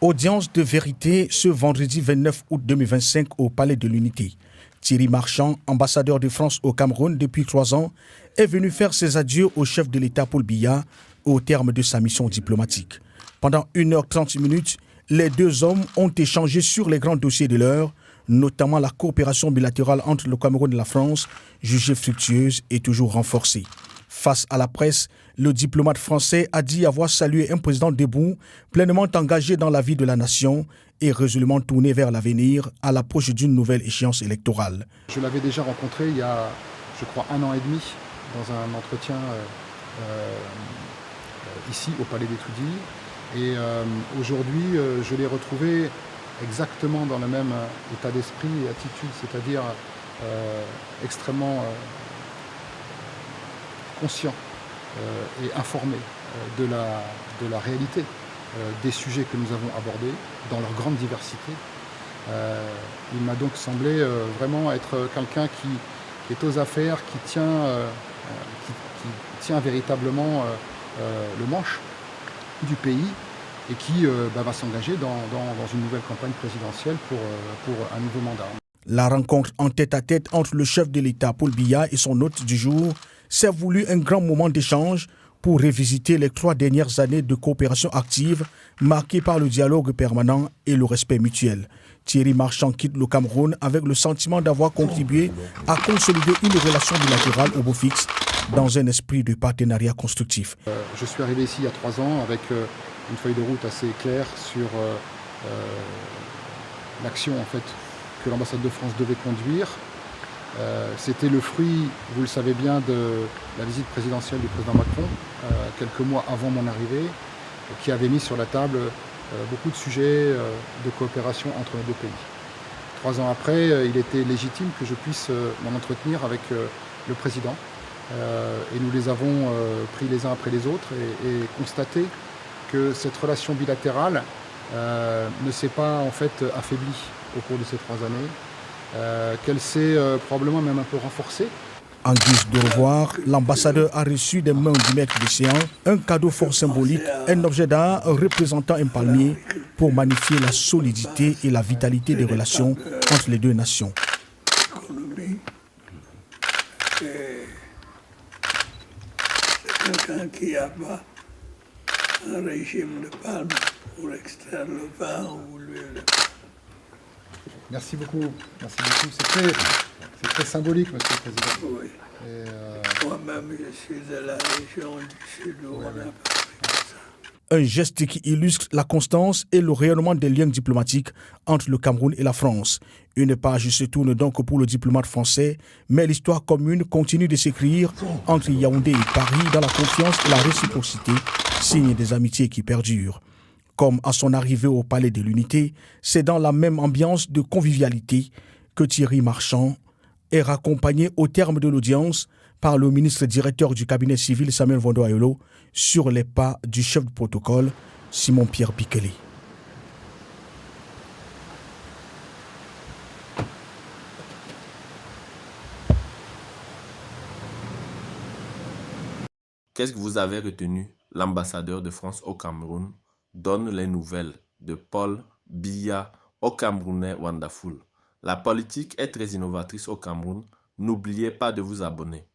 Audience de vérité ce vendredi 29 août 2025 au Palais de l'Unité. Thierry Marchand, ambassadeur de France au Cameroun depuis 3 ans, est venu faire ses adieux au chef de l'État Paul Biya au terme de sa mission diplomatique. Pendant 1h30, les deux hommes ont échangé sur les grands dossiers de l'heure, notamment la coopération bilatérale entre le Cameroun et la France, jugée fructueuse et toujours renforcée. Face à la presse, le diplomate français a dit avoir salué un président debout, pleinement engagé dans la vie de la nation et résolument tourné vers l'avenir à l'approche d'une nouvelle échéance électorale. Je l'avais déjà rencontré il y a, je crois, 1 an et demi dans un entretien ici au Palais des Toudilles. Et aujourd'hui, je l'ai retrouvé exactement dans le même état d'esprit et attitude, c'est-à-dire extrêmement conscient et informé de la réalité des sujets que nous avons abordés dans leur grande diversité. Il m'a donc semblé vraiment être quelqu'un qui est aux affaires, qui tient véritablement le manche du pays et qui va s'engager dans une nouvelle campagne présidentielle pour un nouveau mandat. La rencontre en tête-à-tête entre le chef de l'État, Paul Biya, et son hôte du jour s'est voulu un grand moment d'échange pour revisiter les 3 dernières années de coopération active marquées par le dialogue permanent et le respect mutuel. Thierry Marchand quitte le Cameroun avec le sentiment d'avoir contribué à consolider une relation bilatérale au beau fixe dans un esprit de partenariat constructif. Je suis arrivé ici il y a 3 ans avec une feuille de route assez claire sur l'action en fait, que l'ambassade de France devait conduire. C'était le fruit, vous le savez bien, de la visite présidentielle du président Macron, quelques mois avant mon arrivée, qui avait mis sur la table beaucoup de sujets de coopération entre nos deux pays. 3 ans après, il était légitime que je puisse m'en entretenir avec le président. Et nous les avons pris les uns après les autres et constaté que cette relation bilatérale ne s'est pas en fait affaiblie au cours de ces 3 années, qu'elle s'est probablement même un peu renforcée. En guise de revoir, l'ambassadeur a reçu des mains du maître des séances un cadeau fort symbolique, un objet d'art représentant un palmier pour magnifier la solidité et la vitalité des relations entre les deux nations. C'est quelqu'un qui a pas un régime de palme pour extraire le vin ou l'huile. Merci beaucoup. Merci beaucoup. C'est très symbolique, Monsieur le Président. Oui. Moi-même, je suis de la région du Sud où on a pas fait ça. Un geste qui illustre la constance et le rayonnement des liens diplomatiques entre le Cameroun et la France. Une page se tourne donc pour le diplomate français, mais l'histoire commune continue de s'écrire entre Yaoundé et Paris dans la confiance et la réciprocité, signe des amitiés qui perdurent. Comme à son arrivée au Palais de l'Unité, c'est dans la même ambiance de convivialité que Thierry Marchand est raccompagné au terme de l'audience par le ministre directeur du cabinet civil Samuel Vondo Ayolo sur les pas du chef de protocole Simon-Pierre Bikele. Qu'est-ce que vous avez retenu? L'ambassadeur de France au Cameroun donne les nouvelles de Paul Biya au Camerounais Wonderful. La politique est très innovatrice au Cameroun. N'oubliez pas de vous abonner.